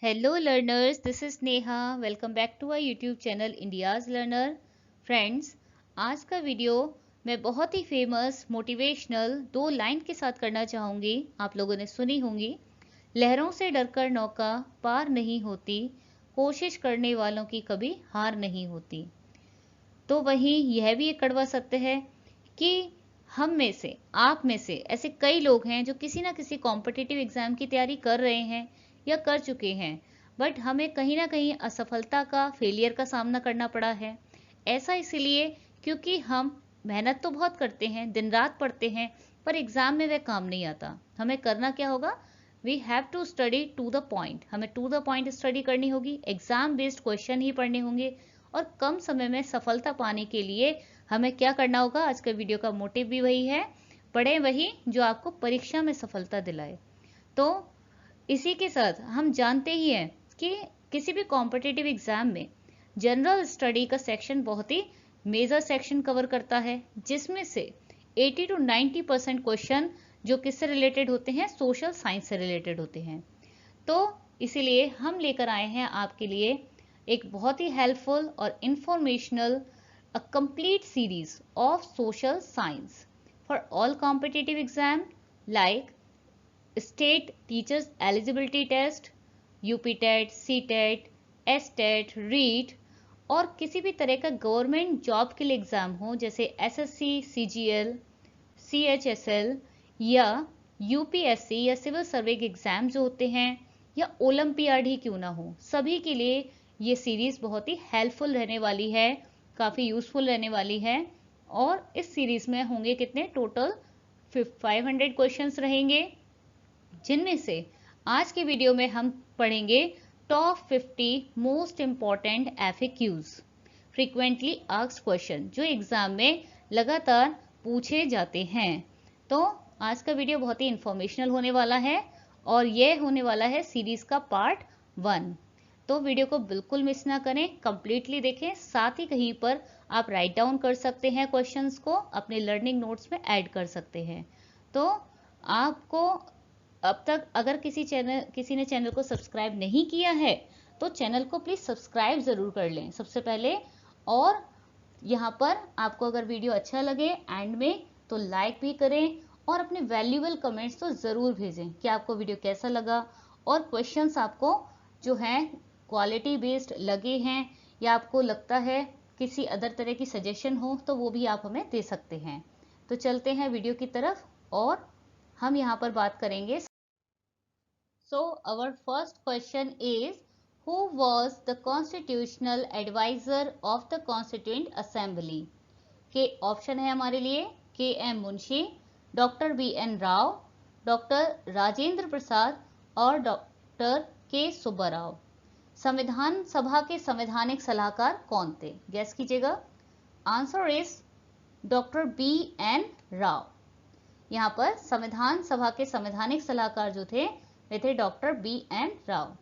Hello learners, this is Neha. Welcome back to our YouTube channel India's Learner. Friends, आज का video मैं बहुत ही famous motivational दो line के साथ करना चाहूँगी। आप लोगों ने सुनी होंगी। लहरों से डरकर नौका पार नहीं होती, कोशिश करने वालों की कभी हार नहीं होती। तो वहीं यह भी एक कड़वा सत्य है कि हम में से, आप में से ऐसे कई लोग हैं जो किसी ना किसी कॉम्पिटिटिव एग्जाम की तैयारी कर रहे हैं या कर चुके हैं, बट हमें कहीं ना कहीं असफलता का, फेलियर का सामना करना पड़ा है। ऐसा इसलिए क्योंकि हम मेहनत तो बहुत करते हैं, दिन रात पढ़ते हैं, पर एग्जाम में वह काम नहीं आता। हमें करना क्या होगा? We have to study to the point. हमें टू द पॉइंट स्टडी करनी होगी, एग्जाम बेस्ड क्वेश्चन ही पढ़ने होंगे और कम समय में सफलता पाने के लिए हमें क्या करना होगा? आज का वीडियो का मोटिव भी वही है, पढ़ें वही जो आपको परीक्षा में सफलता दिलाए। तो इसी के साथ हम जानते ही हैं कि किसी भी कॉम्पिटिटिव एग्जाम में जनरल स्टडी का सेक्शन बहुत ही मेजर सेक्शन कवर करता है, जिसमें से 80 to 90% क्वेश्चन जो किससे रिलेटेड होते हैं? सोशल साइंस से रिलेटेड होते हैं। तो इसीलिए हम लेकर आए हैं आपके लिए एक बहुत ही हेल्पफुल और informational a complete series of social science for all competitive exam like state teachers eligibility test, UP TET, CTET, STET, REET और किसी भी तरह का गवर्नमेंट जॉब के लिए एग्जाम हो जैसे SSC, CGL, CHSL या UPSC या सिविल सर्वे के एग्जाम जो होते हैं या ओलंपियाड ही क्यों ना हो, सभी के लिए ये सीरीज बहुत ही हेल्पफुल रहने वाली है, काफ़ी यूजफुल रहने वाली है। और इस सीरीज में होंगे कितने? टोटल 500 क्वेश्चंस रहेंगे, जिनमें से आज के वीडियो में हम पढ़ेंगे top 50 most important FAQs, frequently asked question, जो एग्जाम में लगातार पूछे जाते हैं। तो आज का वीडियो बहुत ही इंफॉर्मेशनल होने वाला है और यह होने वाला है सीरीज का पार्ट 1। तो वीडियो को बिल्कुल मिस ना करें, कंप्लीटली देखें। साथ ही कहीं पर आप राइट डाउन कर सकते हैं, क्वेश्चंस को अपने लर्निंग नोट्स में ऐड कर सकते हैं। तो आपको अब तक अगर किसी ने चैनल को सब्सक्राइब नहीं किया है तो चैनल को प्लीज सब्सक्राइब जरूर कर लें सबसे पहले। और यहाँ पर आपको अगर वीडियो अच्छा लगे एंड में तो लाइक भी करें और अपने वैल्यूएबल कमेंट्स तो जरूर भेजें कि आपको वीडियो कैसा लगा और क्वेश्चंस आपको जो हैं क्वालिटी बेस्ड लगे हैं या आपको लगता है किसी अदर तरह की सजेशन हो तो वो भी आप हमें दे सकते हैं। तो चलते हैं वीडियो की तरफ और हम यहाँ पर बात करेंगे। So our first question is, who was the constitutional advisor of the Constituent Assembly? के ऑप्शन है हमारे लिए KM Munshi, doctor BN Rao, doctor Rajendra Prasad और डॉक्टर K सुब्बाराव। संविधान सभा के संवैधानिक सलाहकार कौन थे? गैस कीजिएगा। Answer is doctor BN Rao. यहाँ पर संविधान सभा के संवैधानिक सलाहकार जो थे वे थे डॉक्टर BN राव।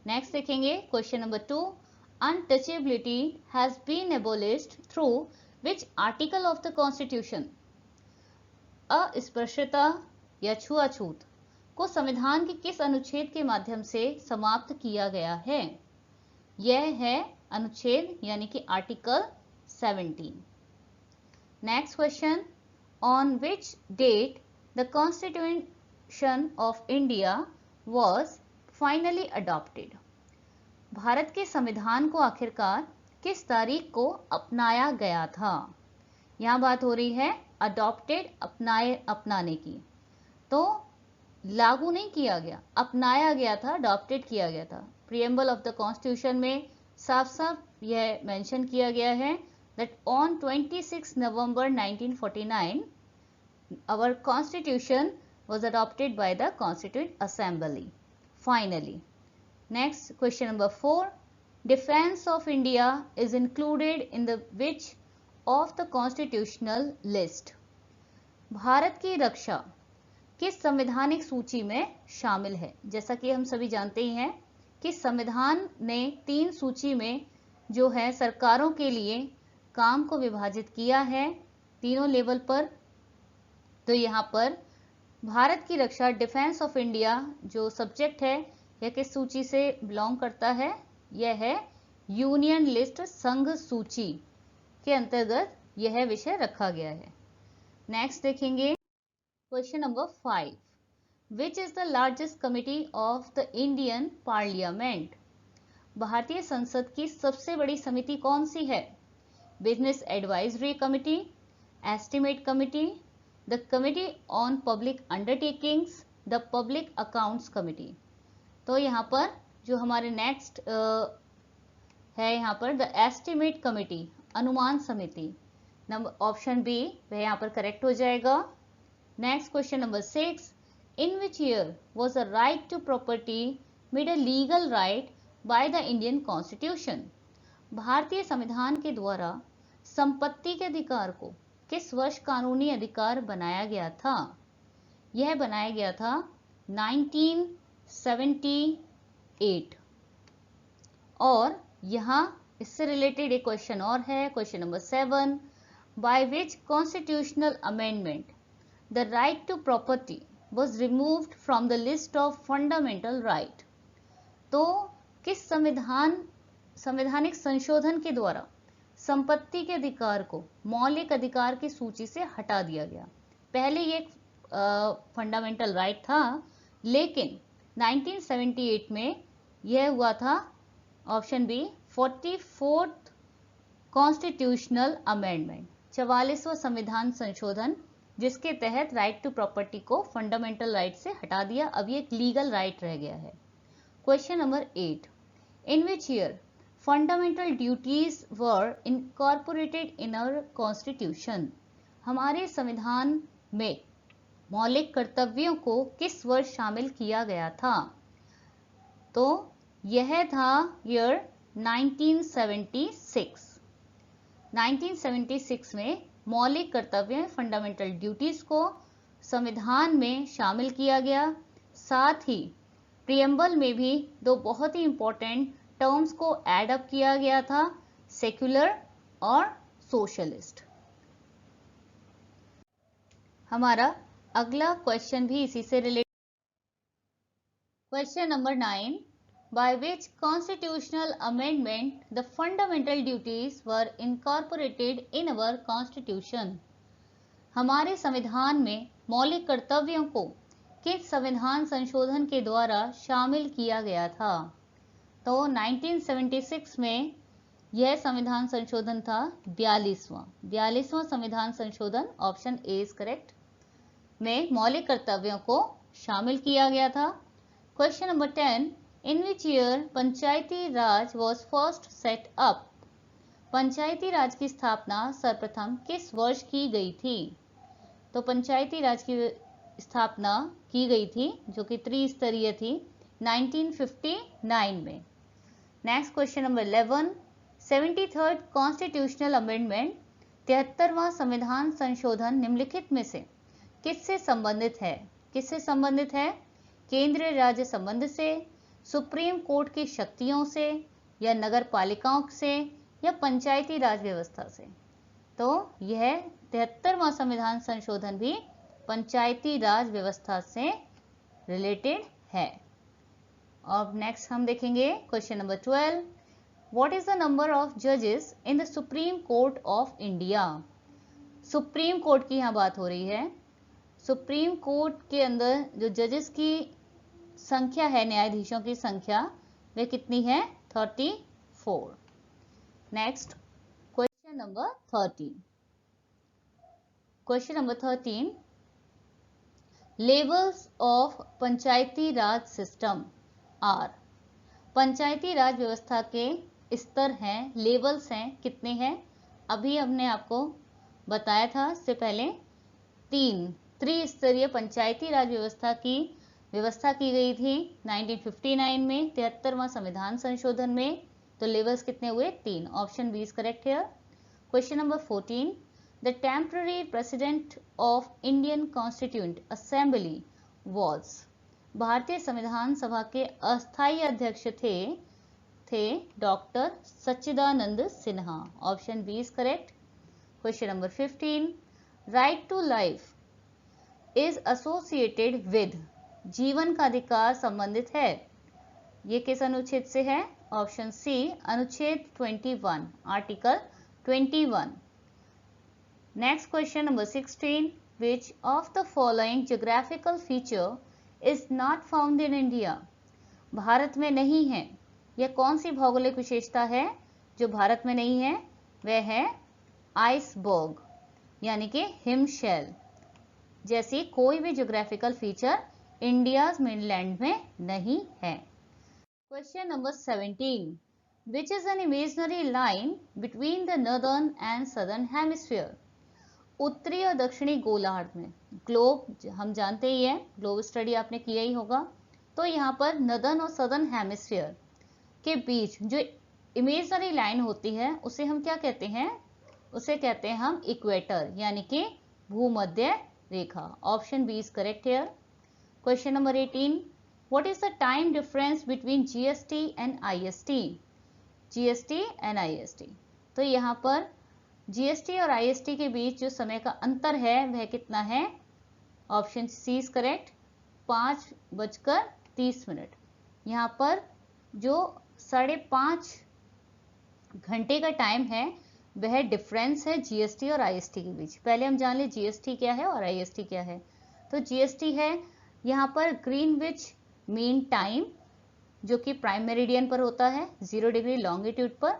नेक्स्ट देखेंगे question number 2, untouchability has been abolished through which article of the constitution? अस्पृश्यता या छुआछूत को संविधान के किस अनुच्छेद के माध्यम से समाप्त किया गया है? यह है अनुच्छेद यानी कि article 17। Next question, on which date the constitution of India was finally adopted? भारत के संविधान को आखिरकार किस तारीख को अपनाया गया था? यहाँ बात हो रही है अडॉप्टेड, अपनाने की। तो लागू नहीं किया गया, अपनाया गया था, अडॉप्टेड किया गया था। प्रीएम्बल ऑफ द कॉन्स्टिट्यूशन में साफ साफ यह मेंशन किया गया है that on 26 November 1949 our constitution was adopted by the Constituent Assembly finally. Next question number 4, defense of India is included in the which of the constitutional list? Bharat की रक्षा किस संवैधानिक सूची में शामिल है? जैसा कि हम सभी जानते ही हैं कि संविधान ने 3 सूची में जो है सरकारों के लिए काम को विभाजित किया है तीनों लेवल पर। तो यहाँ पर भारत की रक्षा, डिफेंस ऑफ इंडिया जो सब्जेक्ट है यह किस सूची से बिलोंग करता है? यह है यूनियन लिस्ट, संघ सूची के अंतर्गत यह विषय रखा गया है। नेक्स्ट देखेंगे question number 5, which is the largest committee of the Indian parliament? भारतीय संसद की सबसे बड़ी समिति कौन सी है? Business advisory committee, estimate committee, the committee on public undertakings, the public accounts committee. तो यहाँ पर जो हमारे नेक्स्ट है यहाँ पर द एस्टिमेट कमिटी, अनुमान समिति, नंबर ऑप्शन बी वह यहाँ पर करेक्ट हो जाएगा। Next question number 6, in which year was the right to property made a legal right by the Indian constitution? भारतीय संविधान के द्वारा संपत्ति के अधिकार को किस वर्ष कानूनी अधिकार बनाया गया था? यह बनाया गया था 1978। और यहाँ इससे रिलेटेड एक क्वेश्चन और है, question number 7, by which constitutional amendment the right to property was removed from the list of fundamental right? तो किस संवैधानिक संशोधन के द्वारा संपत्ति के अधिकार को मौलिक अधिकार की सूची से हटा दिया गया? पहले ये फंडामेंटल राइट था, लेकिन 1978 में यह हुआ था option B 44th constitutional amendment, 44वां संविधान संशोधन, जिसके तहत राइट टू प्रॉपर्टी को फंडामेंटल राइट से हटा दिया। अब ये एक लीगल राइट रह गया है। Question number 8, in which year fundamental duties were incorporated in our constitution? हमारे संविधान में मौलिक कर्तव्यों को किस वर्ष शामिल किया गया था? तो यह था ईयर 1976। 1976 में मौलिक कर्तव्य फंडामेंटल ड्यूटीज को संविधान में शामिल किया गया। साथ ही प्रियम्बल में भी दो बहुत ही इंपॉर्टेंट टर्म्स को ऐड अप किया गया था, सेक्युलर और सोशलिस्ट। हमारा अगला क्वेश्चन भी इसी से related. Question number 9, bye which constitutional amendment the fundamental duties were incorporated in our constitution? हमारे संविधान में मौलिक कर्तव्यों को किस संविधान संशोधन के द्वारा शामिल किया गया था? तो 1976 में यह संविधान संशोधन था 42वां संविधान संशोधन, ऑप्शन ए इज करेक्ट, में मौलिक कर्तव्यों को शामिल किया गया था। Question number 10, in which year panchayati raj was first set up? Panchayati raj की स्थापना सर्वप्रथम किस वर्ष की गई थी? तो पंचायती राज की स्थापना की गई थी, जो कि त्रिस्तरीय थी, 1959 में। Next question number 11, 73rd constitutional amendment, 73वां संविधान संशोधन निम्नलिखित में से किससे संबंधित है? किससे संबंधित है? केंद्रीय राज्य संबंध से, सुप्रीम कोर्ट की शक्तियों से, या नगर पालिकाओं से, या पंचायती राज व्यवस्था से? तो यह 73वां संविधान संशोधन भी पंचायती राज व्यवस्था से रिलेटेड है। अब नेक्स्ट हम देखेंगे question number 12, what is the number of जजेस in the supreme court of India? Supreme court की यहाँ बात हो रही है। सुप्रीम कोर्ट के अंदर जो जजेस की संख्या है, न्यायाधीशों की संख्या, वे कितनी है? 34। Next question number 13। Question number 13, levels of panchayati raj system are? Panchayati raj व्यवस्था के स्तर हैं, लेवल्स हैं, कितने हैं? अभी हमने आपको बताया था इससे पहले, 3 त्रिस्तरीय पंचायती राज व्यवस्था की गई थी 1959 में, 73वां संविधान संशोधन में। तो लेवल्स कितने हुए? 3। Option B is correct here. Question number 14, the temporary president of Indian constituent assembly was? भारतीय संविधान सभा के अस्थायी अध्यक्ष थे doctor Sachchidanand Sinha. Option B is correct. Question number 15, right to life is associated with? जीवन का अधिकार संबंधित है ये किस अनुच्छेद से है? ऑप्शन सी, अनुच्छेद 21, article 21। Next question number 16, which of the following geographical feature is not found in India? Bharat में नहीं है। यह कौन सी भौगोलिक विशेषता है जो भारत में नहीं है? वह है आइसबर्ग, यानी कि हिमशैल जैसी कोई भी ज्योग्राफिकल फीचर इंडिया मेनलैंड में नहीं है। Question number 17, which is an imaginary line between the northern and southern hemisphere? उत्तरी और दक्षिणी गोलार्ध में, ग्लोब हम जानते ही है, ग्लोब स्टडी आपने किया ही होगा, तो यहाँ पर नॉर्दर्न और सदर्न हेमिस्फीयर के बीच जो इमेजिनरी लाइन होती है उसे हम क्या कहते हैं? उसे कहते हैं हम इक्वेटर, यानी कि भूमध्य रेखा। Option B is correct here. Question number 18, what is the time difference between GST and IST? GST and IST, तो यहाँ पर जीएसटी और आईएसटी के बीच जो समय का अंतर है वह कितना है? Option C is correct, 5:30। यहाँ पर जो 5.5 घंटे का टाइम है वह डिफरेंस है जीएसटी और आईएसटी के बीच। पहले हम जान ले जीएसटी क्या है और आईएसटी क्या है। तो जीएसटी है यहाँ पर ग्रीनविच मीन टाइम, जो कि प्राइम मेरिडियन पर होता है 0 डिग्री लॉन्गिट्यूड पर,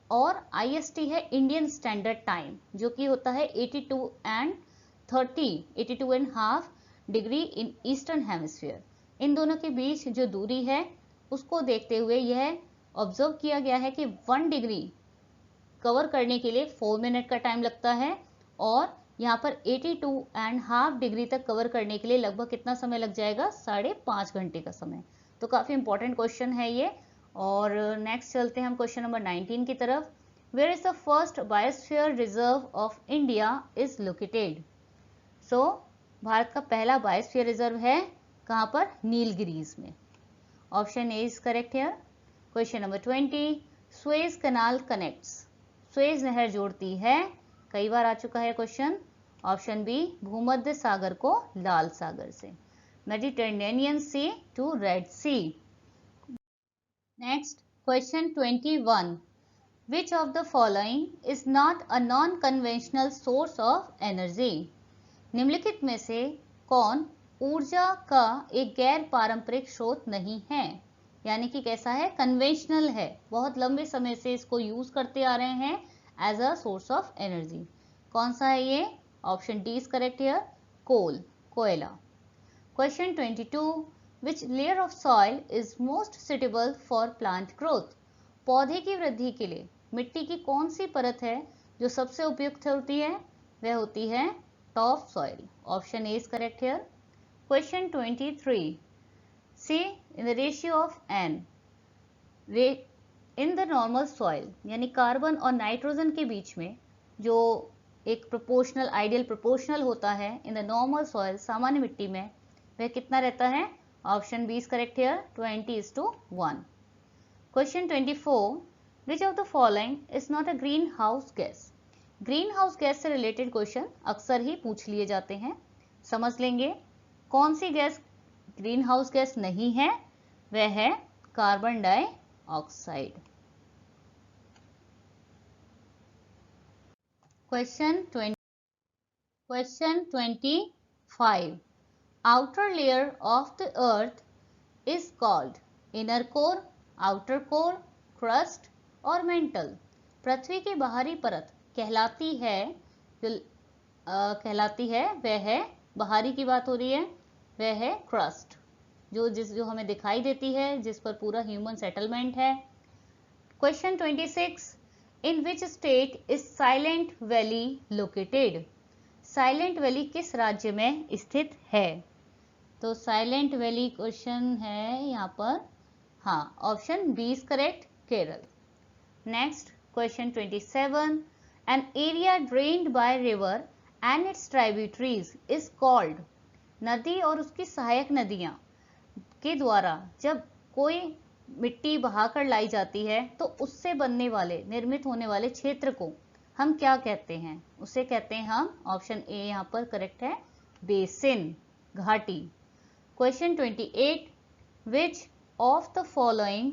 और आईएसटी है इंडियन स्टैंडर्ड टाइम, जो कि होता है 82.5 डिग्री इन ईस्टर्न हेमिस्फीयर। इन दोनों के बीच जो दूरी है उसको देखते हुए यह ऑब्जर्व किया गया है कि 1 डिग्री कवर करने के लिए 4 मिनट का टाइम लगता है, और यहाँ पर 82.5 डिग्री तक कवर करने के लिए लगभग कितना समय लग जाएगा? 5.5 घंटे का समय। तो काफी इंपॉर्टेंट क्वेश्चन है ये। और नेक्स्ट चलते हैं हम क्वेश्चन नंबर 19 की तरफ। Where is the first biosphere reserve of India is located? So Bharat का पहला बायोस्फीयर रिजर्व है कहाँ पर? नीलगिरीज में। Option A is correct here. Question number 20, Suez canal connects? Suez नहर जोड़ती है, कई बार आ चुका है क्वेश्चन। ऑप्शन बी, भूमध्य सागर को लाल सागर से, Mediterranean sea to red sea. Next question 21, which of the following is not a non conventional source of energy? निम्नलिखित में से कौन ऊर्जा का एक गैर पारंपरिक स्रोत नहीं है? यानी कि कैसा है? कन्वेंशनल है, बहुत लंबे समय से इसको यूज करते आ रहे हैं as a source of energy. कौन सा है ये? Option D is correct here, coal, कोयला। Question 22, which layer of soil is most suitable for plant growth? पौधे की वृद्धि के लिए मिट्टी की कौन सी परत है जो सबसे उपयुक्त होती है? वह होती है top soil. Option A is correct here. Question 23, C in the ratio of N in the normal soil, यानी कार्बन और नाइट्रोजन के बीच में जो एक प्रोपोर्शनल, आइडियल प्रोपोर्शनल होता है इन द नॉर्मल सॉइल, सामान्य मिट्टी में, वह कितना रहता है? Option B is correct here, 20:1। Question 24, which of the following is not a green house gas? Green house gas से रिलेटेड क्वेश्चन अक्सर ही पूछ लिए जाते हैं, समझ लेंगे। कौन सी गैस ग्रीन हाउस गैस नहीं है? वह है carbon dioxide. Question 25, outer layer of the earth is called inner core, outer core, crust और मेंटल? पृथ्वी की बाहरी परत कहलाती है, वह है, बाहरी की बात हो रही है, वह है क्रस्ट, जो हमें दिखाई देती है, जिस पर पूरा ह्यूमन सेटलमेंट है। Question 26, in which state is silent valley located? Silent valley किस राज्य में स्थित है? तो साइलेंट वैली क्वेश्चन है यहाँ पर, हाँ, option B is correct, Kerala. Next question 27, an area drained by river and its tributaries is called? नदी और उसकी सहायक नदियां के द्वारा जब कोई मिट्टी बहाकर लाई जाती है तो उससे बनने वाले, निर्मित होने वाले क्षेत्र को हम क्या कहते हैं? उसे कहते हैं हम, ऑप्शन ए यहाँ पर करेक्ट है, बेसिन, घाटी। Question 28, which of the following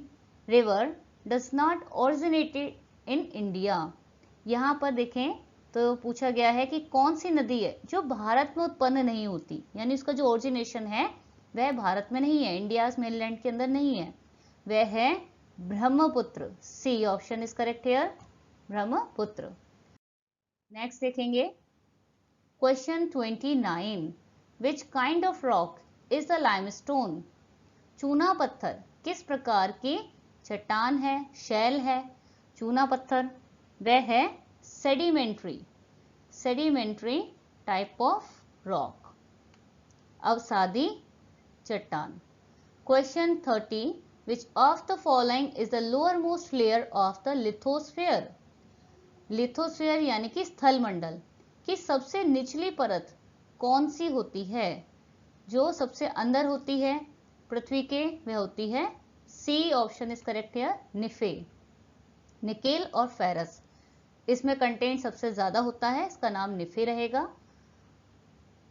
river does not originated in India. यहाँ पर देखें तो पूछा गया है कि कौन सी नदी है जो भारत में उत्पन्न नहीं होती, यानी उसका जो ओरिजिनेशन है वह भारत में नहीं है, इंडियाज मेनलैंड के अंदर नहीं है, वह है Brahmaputra. C option is correct here, Brahmaputra. Next देखेंगे question 29, which kind of rock is the limestone. चूना पत्थर किस प्रकार की चट्टान है, शैल है। चूना पत्थर वह है sedimentary, sedimentary type of rock, अवसादी चट्टान। Question 30, which of the following is the lowermost layer of the lithosphere. Lithosphere यानी कि स्थल मंडल की सबसे निचली परत कौन सी होती है। जो सबसे अंदर होती है पृथ्वी के वह होती है, C option is correct here, nife. Nickel और फेरस इसमें कंटेंट सबसे ज्यादा होता है, इसका नाम निफे रहेगा।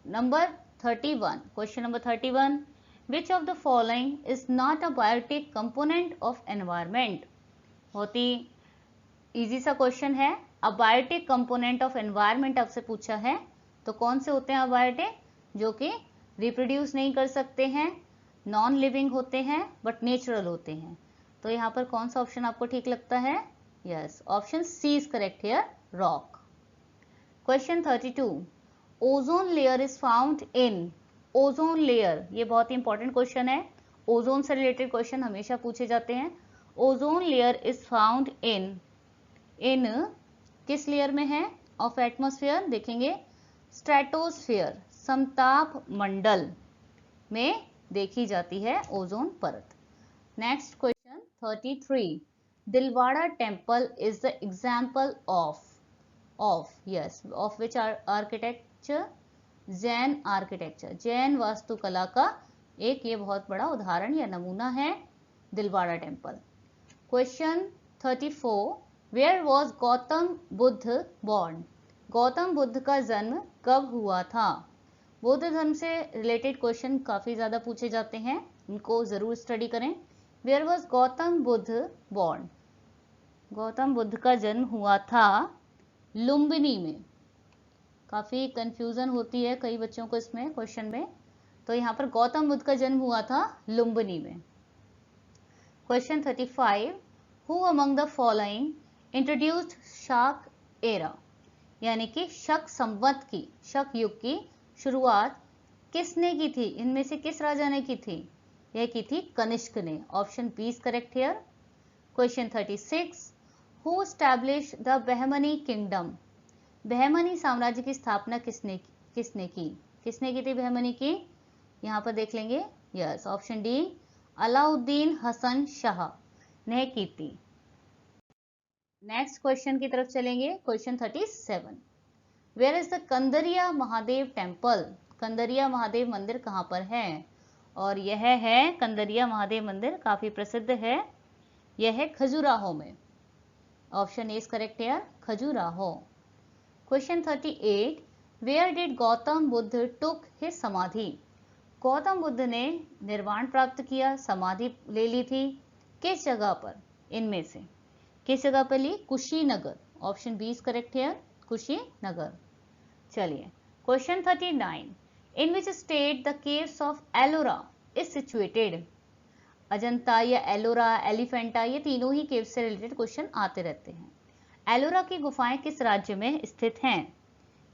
Number 31, question number 31, which of the following is not a biotic component of environment. बहुत ही इजी सा क्वेश्चन है। अबायोटिक कंपोनेंट ऑफ एनवायरमेंट आपसे पूछा है तो कौन से होते हैं अबायोटिक, जो कि रिप्रोड्यूस नहीं कर सकते हैं, नॉन लिविंग होते हैं बट नेचुरल होते हैं। तो यहाँ पर कौन सा ऑप्शन आपको ठीक लगता है? Yes, option C is correct here, rock. Question 32, ozone layer is found in. Ozone layer ये बहुत ही इंपॉर्टेंट क्वेश्चन है, ओजोन से रिलेटेड क्वेश्चन हमेशा पूछे जाते हैं। Ozone layer is found in किस लेयर में है ऑफ एटमॉस्फेयर, देखेंगे स्ट्रेटोस्फेयर, समताप मंडल में देखी जाती है ओजोन परत। Next question 33, Dilwara temple is the example of yes of which architecture, Jain architecture, Jain वास्तुकला का एक ये बहुत बड़ा उदाहरण या नमूना है Dilwara temple. Question 34, where was Gautam Buddha born. Gautam Buddha का जन्म कब हुआ था। बौद्ध धर्म से रिलेटेड क्वेश्चन काफी ज्यादा पूछे जाते हैं, इनको जरूर स्टडी करें। Where was Gautam Buddha born, Gautam Buddha का जन्म हुआ था लुम्बिनी में। काफी कंफ्यूजन होती है कई बच्चों को इसमें क्वेश्चन में, तो यहाँ पर गौतम बुद्ध का जन्म हुआ था लुम्बिनी में। Question 35, who among the following introduced शक एरा, यानी कि शक संवत की, शक युग की शुरुआत किसने की थी, इनमें से किस राजा ने की थी। यह की थी कनिष्क ने, option B is correct here. Question 36, who established the Bahmani kingdom. Bahmani साम्राज्य की स्थापना किसने की थी बहमनी की, यहाँ पर देख लेंगे, yes option D Alauddin Hasan Shah ने की थी। नेक्स्ट क्वेश्चन की तरफ चलेंगे, question 37, where is the Kandariya Mahadev temple. Kandariya Mahadev मंदिर कहाँ पर है, और यह है कंदरिया महादेव मंदिर, काफी प्रसिद्ध है, यह है खजुराहो में, option A is correct here, Khajuraho. Question 38, where did Gautam Buddha took his samadhi. Gautam Buddha ने निर्वाण प्राप्त किया, समाधि ले ली थी, किस जगह पर, इनमें से किस जगह पर ली, Kushinagar, option B is correct here, Kushinagar. चलिए question 39, in which state the caves of Ellora is situated. Ajanta या एलोरा, एलिफेंटा, ये तीनों ही केव से रिलेटेड क्वेश्चन आते रहते हैं। एलोरा की गुफाएं किस राज्य में स्थित हैं,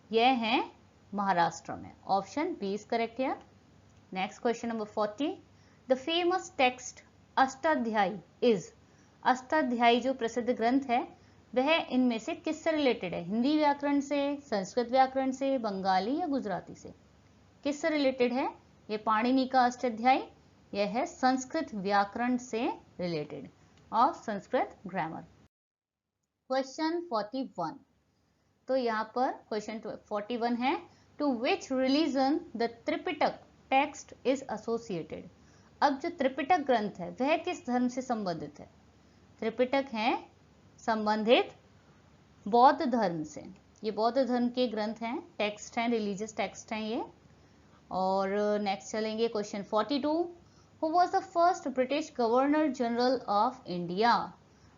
यह है महाराष्ट्र में, option B is correct here. Next question number 40, the famous text Ashtadhyayi is. Ashtadhyayi जो प्रसिद्ध ग्रंथ है वह इनमें से किससे रिलेटेड है, हिंदी व्याकरण से, संस्कृत व्याकरण से, बंगाली या गुजराती से, किससे रिलेटेड है। ये पाणिनि का अष्टाध्यायी, यह है संस्कृत व्याकरण से रिलेटेड और संस्कृत ग्रामर। क्वेश्चन 41, तो यहाँ पर क्वेश्चन 41 है, to which religion the Tripitaka text is associated. अब जो त्रिपिटक ग्रंथ है वह किस धर्म से संबंधित है। त्रिपिटक है संबंधित बौद्ध धर्म से, ये बौद्ध धर्म के ग्रंथ हैं, टेक्स्ट हैं, रिलीजियस टेक्स्ट हैं ये। और नेक्स्ट चलेंगे question 42, who was the first British governor general of India?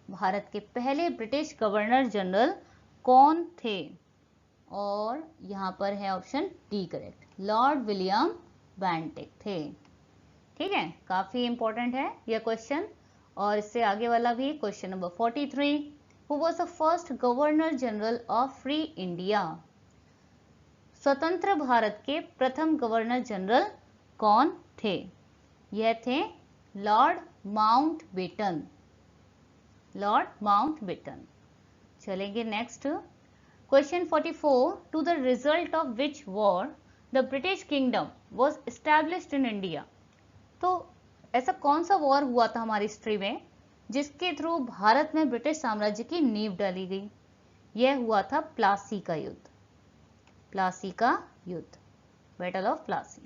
Bharat के पहले ब्रिटिश गवर्नर जनरल कौन थे? और यहाँ पर है option D correct, Lord William Bentinck थे। ठीक है, काफी इंपॉर्टेंट है यह क्वेश्चन। और इससे आगे वाला भी question number 43, who was the first governor general of free India? स्वतंत्र भारत के प्रथम गवर्नर जनरल कौन थे? यह थे लॉर्ड माउंटबेटन, लॉर्ड माउंटबेटन। चलेंगे next, question 44, to the result of which war the British kingdom was established in India? तो ऐसा कौन सा वॉर हुआ था हमारी हिस्ट्री में जिसके थ्रू भारत में ब्रिटिश साम्राज्य की नींव डाली गई? यह हुआ था प्लासी का युद्ध, प्लासी का युद्ध, बैटल ऑफ प्लासी।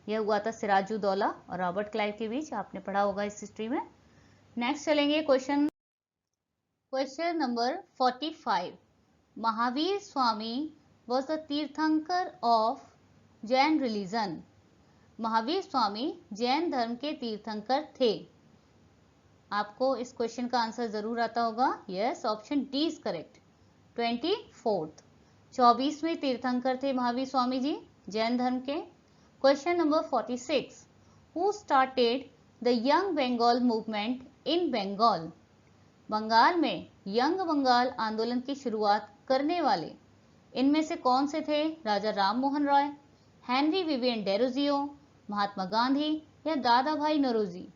यह हुआ था सिराजुद्दौला और रॉबर्ट क्लाइव के बीच, आपने पढ़ा होगा इस हिस्ट्री में। नेक्स्ट चलेंगे question number 45, Mahavir Swami was the तीर्थंकर ऑफ जैन रिलीजन? महावीर स्वामी जैन धर्म के तीर्थंकर थे। आपको इस क्वेश्चन का आंसर जरूर आता होगा। Yes, option D is correct, 24th, 24वें तीर्थंकर थे महावीर स्वामी जी जैन धर्म के। Question number 46, who started the young Bengal movement in Bengal? Bengal में यंग बंगाल आंदोलन की शुरुआत करने वाले इनमें से कौन से थे? Raja Ram Mohan Roy, Henry Vivian Derozio, Mahatma Gandhi या दादा भाई नौरोजी?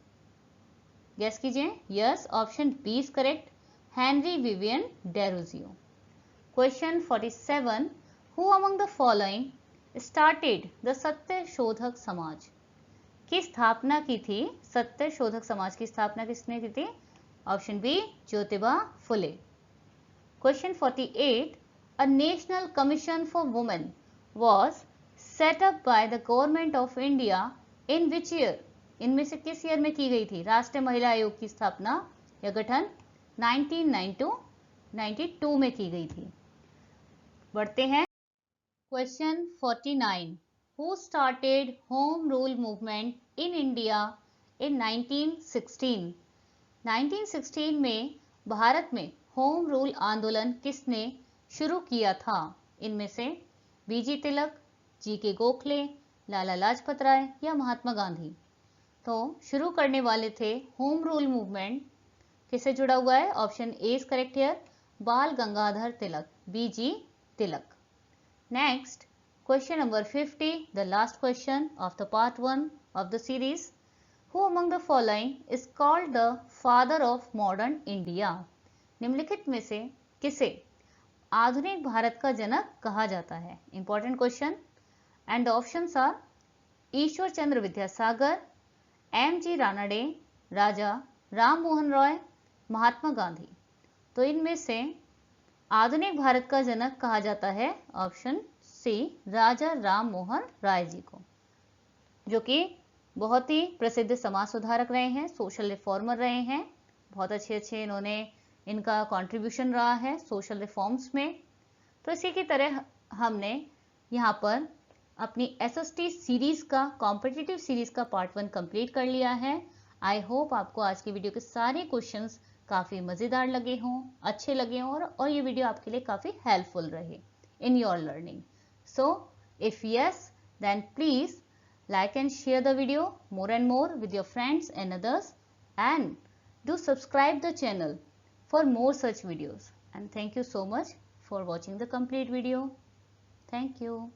गैस कीजिए। Yes, option B is correct, Henry Vivian Derozio. Question 47, who among the following started the Satya Shodhak समाज? की स्थापना की थी? सत्य शोधक समाज की स्थापना किसने की थी? Option B, Jyotiba Phule. Question 48, a national commission for women was set up by the government of India in which year? इनमें से किस ईयर में की गई थी राष्ट्रीय महिला आयोग की स्थापना या गठन? 1992 में की गई थी। बढ़ते हैं question 49, who started home rule movement in India in 1916? 1916 में भारत में होम रूल आंदोलन किसने शुरू किया था? इनमें से बीजी तिलक, जी के गोखले, लाला लाजपत राय या महात्मा गांधी? तो शुरू करने वाले थे होम रूल मूवमेंट, किससे जुड़ा हुआ है? Option A is correct here, Bal Gangadhar Tilak, BG Tilak. Next question number 50, the last question of the part 1 of the series, who among the following is called the father of modern India? निम्नलिखित में से किसे आधुनिक भारत का जनक कहा जाता है? Important question. And options are Ishwar Chandra Vidyasagar, MG. Ranade, Raja Ram Mohan Roy, Mahatma Gandhi? तो इनमें से आधुनिक भारत का जनक कहा जाता है ऑप्शन सी, राजा राम मोहन राय जी को, जो कि बहुत ही प्रसिद्ध समाज सुधारक रहे हैं, सोशल रिफॉर्मर रहे हैं। बहुत अच्छे इन्होंने इनका कंट्रीब्यूशन रहा है सोशल रिफॉर्म्स में। तो इसी की तरह हमने यहाँ पर अपनी एसएसटी सीरीज का, कॉम्पिटिटिव सीरीज का पार्ट 1 कंप्लीट कर लिया है। आई होप आपको आज की वीडियो के सारे क्वेश्चंस काफ़ी मज़ेदार लगे हों, अच्छे लगे हों और ये वीडियो आपके लिए काफ़ी हेल्पफुल रहे in your learning. So if yes, then please like and share the video more and more with your friends and others, and do subscribe the channel for more such videos. And thank you so much for watching the complete video. Thank you.